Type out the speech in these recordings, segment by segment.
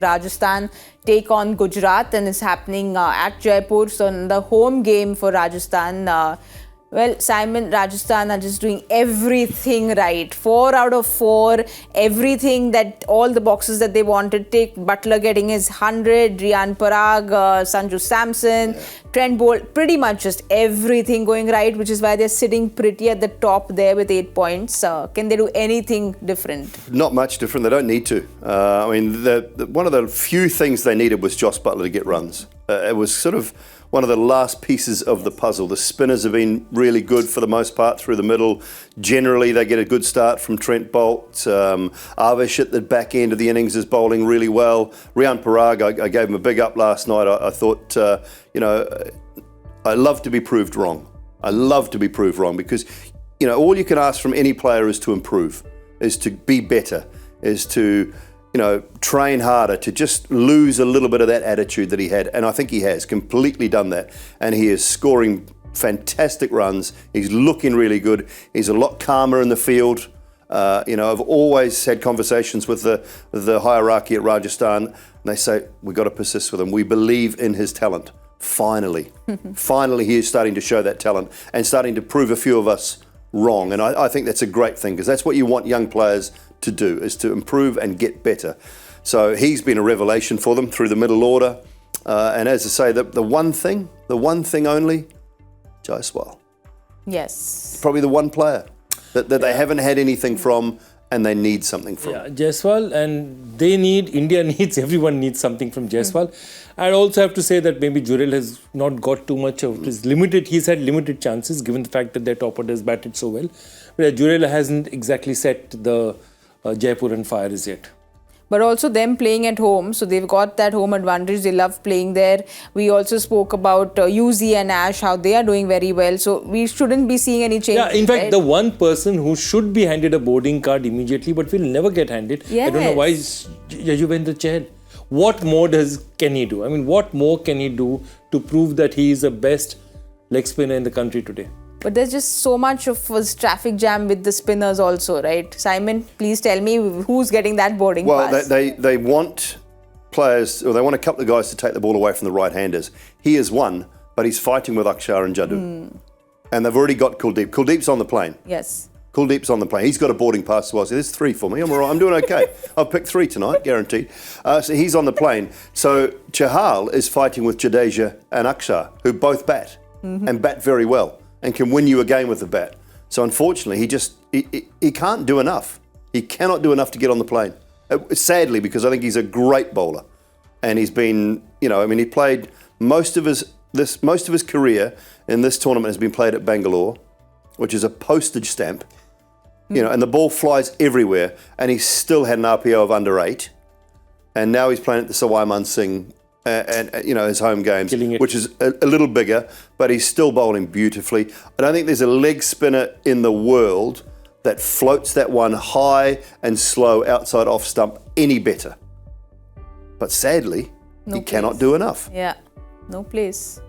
Rajasthan take on Gujarat, and it's happening at Jaipur. So in the home game for Rajasthan, well, Simon, Rajasthan are just doing everything right. 4 out of 4, everything that, all the boxes that they wanted. Take Butler getting his 100, Riyan Parag, Sanju Samson, Trent Bolt, pretty much just everything going right, which is why they're sitting pretty at the top there with 8 points. Can they do anything different? Not much different. They don't need to. I mean, one of the few things they needed was Jos Buttler to get runs. It was sort of one of the last pieces of the puzzle. The spinners have been really good for the most part through the middle. Generally, they get a good start from Trent Bolt. Avish at the back end of the innings is bowling really well. Riyan Parag, I gave him a big up last night. I thought, I love to be proved wrong. I love to be proved wrong because, all you can ask from any player is to improve, is to be better, is to train harder, to just lose a little bit of that attitude that he had. And I think he has completely done that. And he is scoring fantastic runs. He's looking really good. He's a lot calmer in the field. I've always had conversations with the hierarchy at Rajasthan. And they say, we've got to persist with him. We believe in his talent. Finally. Finally, he is starting to show that talent and starting to prove a few of us wrong. And I think that's a great thing because that's what you want young players to do, is to improve and get better. So he's been a revelation for them through the middle order. And as I say, the one thing only, Jaiswal. Yes. Probably the one player that they haven't had anything from and they need something from. Yeah, Jaiswal, and everyone needs something from Jaiswal. I'd also have to say that maybe Jurel has not got too much of his he's had limited chances given the fact that their top order has batted so well. But Jurel hasn't exactly set the Jaipur on fire as yet. But also them playing at home, so they've got that home advantage. They love playing there. We also spoke about Yuzi and Ash, how they are doing very well. So we shouldn't be seeing any change. Yeah, in fact, the one person who should be handed a boarding card immediately, but will never get handed. Yes. I don't know why is Yajuvendra Chahal. What more can he do? I mean, what more can he do to prove that he is the best leg spinner in the country today? But there's just so much of a traffic jam with the spinners also, right? Simon, please tell me who's getting that boarding pass. Well, they want players, or they want a couple of guys to take the ball away from the right-handers. He is one, but he's fighting with Akshar and Jadoo. And they've already got Kuldeep. Kuldeep's on the plane. Yes. Kuldeep's on the plane. He's got a boarding pass as well. So there's 3 for me. I'm all right. I'm doing okay. I've picked 3 tonight, guaranteed. So he's on the plane. So Chahal is fighting with Jadeja and Akshar, who both bat and bat very well and can win you a game with the bat. So unfortunately, he can't do enough. He cannot do enough to get on the plane. Sadly, because I think he's a great bowler. And he's been, he played most of his career in this tournament has been played at Bangalore, which is a postage stamp. And the ball flies everywhere, and he still had an RPO of under 8. And now he's playing at the Sawai Man Singh and his home games, which is a little bigger, but he's still bowling beautifully. I don't think there's a leg spinner in the world that floats that one high and slow outside off stump any better. But sadly, he cannot do enough. Yeah, no place.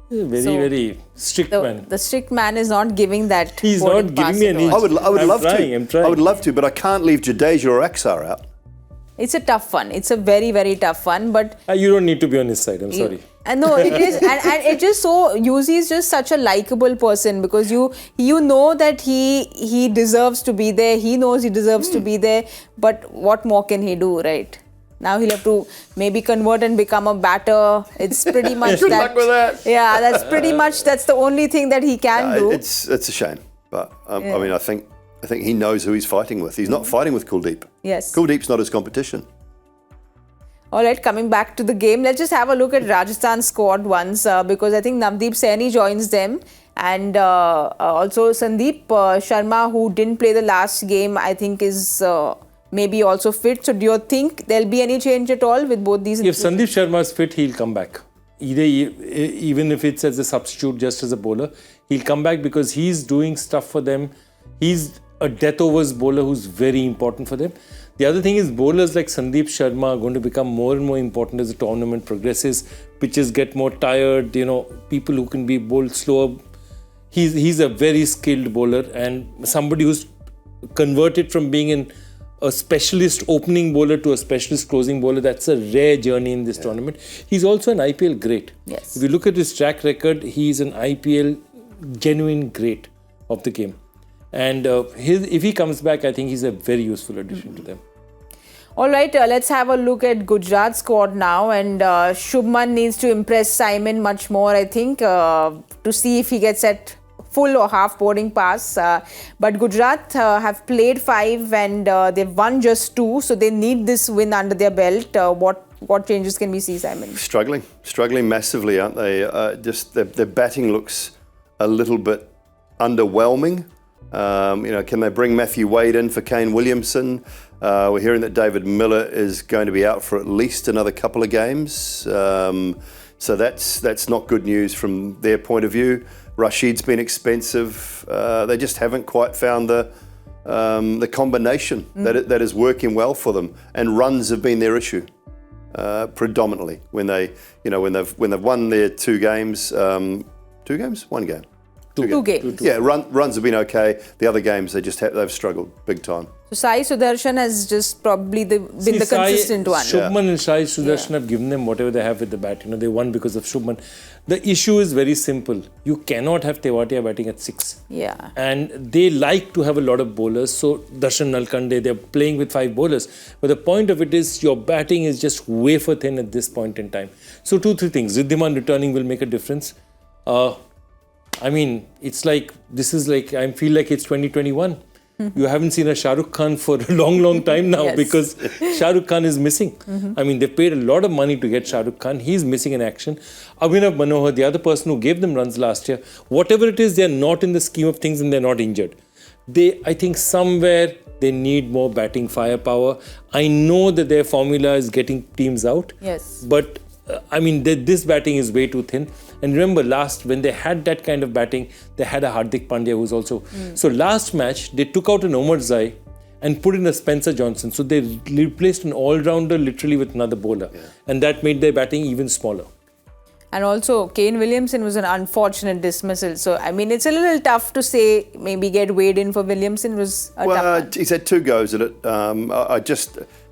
Very strict man. The strict man is not giving that. He's not giving me any. I would love to. I'm trying. I would love to, but I can't leave Jadeja or Akshar out. It's a tough one. It's a very, very tough one. But you don't need to be on his side. I'm sorry. No, it is, and it just so Yuzi is just such a likable person because you know that he deserves to be there. He knows he deserves to be there. But what more can he do, right? Now he'll have to maybe convert and become a batter. It's pretty much Good luck with that. Yeah, that's the only thing that he can do. It's a shame, but I think he knows who he's fighting with. He's not fighting with Kuldeep. Yes. Kuldeep's not his competition. All right, coming back to the game, let's just have a look at Rajasthan squad once because I think Navdeep Saini joins them and also Sandeep Sharma, who didn't play the last game, I think is maybe also fit. So do you think there'll be any change at all with both these? If Sandeep Sharma is fit, he'll come back. Even if it's as a substitute, just as a bowler, he'll come back because he's doing stuff for them. He's a death overs bowler who's very important for them. The other thing is bowlers like Sandeep Sharma are going to become more and more important as the tournament progresses. Pitches get more tired, people who can be bowled slower. He's a very skilled bowler and somebody who's converted from being in a specialist opening bowler to a specialist closing bowler, that's a rare journey in this tournament. He's also an IPL great. Yes. If you look at his track record, he's an IPL genuine great of the game. And if he comes back, I think he's a very useful addition to them. All right, let's have a look at Gujarat squad now. And Shubman needs to impress Simon much more, I think, to see if he gets at full or half boarding pass. But Gujarat have played 5 and they've won just 2. So they need this win under their belt. What changes can we see, Simon? Struggling massively, aren't they? Just their batting looks a little bit underwhelming. Can they bring Matthew Wade in for Kane Williamson? We're hearing that David Miller is going to be out for at least another couple of games. So that's not good news from their point of view. Rashid's been expensive. They just haven't quite found the combination that is working well for them. And runs have been their issue predominantly when they've won their 2 games. 2 games? 1 game. 2 games. Yeah, runs have been okay. The other games they've struggled big time. So Sai Sudarshan has just probably been the consistent one. Shubman and Sai Sudarshan have given them whatever they have with the bat. They won because of Shubman. The issue is very simple. You cannot have Tewatia batting at 6. Yeah. And they like to have a lot of bowlers. So Darshan Nalkande, they're playing with 5 bowlers. But the point of it is your batting is just wafer thin at this point in time. So 2-3 things. Riddhiman returning will make a difference. It's like, I feel like it's 2021. You haven't seen a Shah Rukh Khan for a long time now because Shah Rukh Khan is missing. They paid a lot of money to get Shah Rukh Khan. He's missing in action. Abhinav Manohar, the other person who gave them runs last year, whatever it is, they're not in the scheme of things and they're not injured. I think somewhere they need more batting firepower. I know that their formula is getting teams out. Yes. But this batting is way too thin. And remember, when they had that kind of batting, they had a Hardik Pandya who's also... So last match, they took out an Omar Zai and put in a Spencer Johnson. So they replaced an all-rounder literally with another bowler. Yeah. And that made their batting even smaller. And also, Kane Williamson was an unfortunate dismissal. So, it's a little tough to say maybe get Wade in for Williamson was a tough one. He's had 2 goes at it.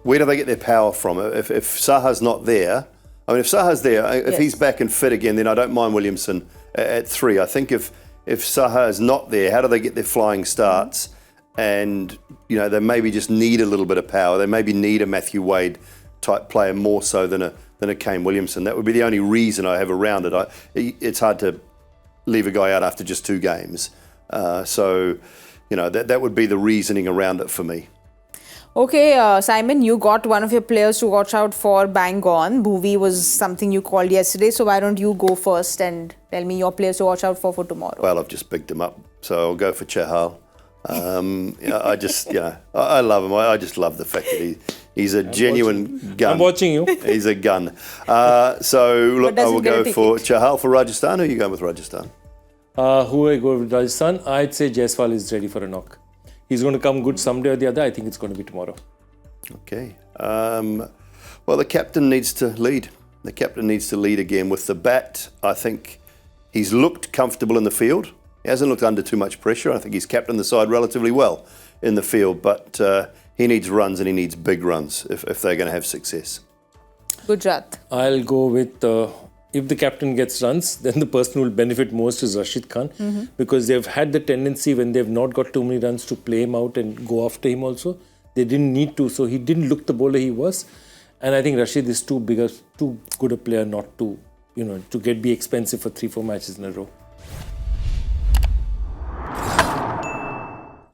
Where do they get their power from? If Saha's not there... if Saha's there, if he's back and fit again, then I don't mind Williamson at 3. I think if Saha is not there, how do they get their flying starts? And, they maybe just need a little bit of power. They maybe need a Matthew Wade type player more so than a Kane Williamson. That would be the only reason I have around it. It's hard to leave a guy out after just 2 games. That would be the reasoning around it for me. Okay, Simon, you got one of your players to watch out for bang on. Bhuvi was something you called yesterday, so why don't you go first and tell me your players to watch out for tomorrow? Well, I've just picked him up, so I'll go for Chahal. I love him. I just love the fact that he's a genuine gun. I'm watching you. He's a gun. I will go for Chahal for Rajasthan. Who are you going with Rajasthan? Who I go with Rajasthan? I'd say Jaiswal is ready for a knock. He's going to come good someday or the other. I think it's going to be tomorrow. Okay. The captain needs to lead. The captain needs to lead again with the bat. I think he's looked comfortable in the field. He hasn't looked under too much pressure. I think he's captained the side relatively well in the field. But he needs runs and he needs big runs if they're going to have success. Gujarat. I'll go with... if the captain gets runs, then the person who will benefit most is Rashid Khan because they've had the tendency when they've not got too many runs to play him out and go after him also. They didn't need to, so he didn't look the bowler he was. And I think Rashid is too good a player not to, to be expensive for 3-4 matches in a row.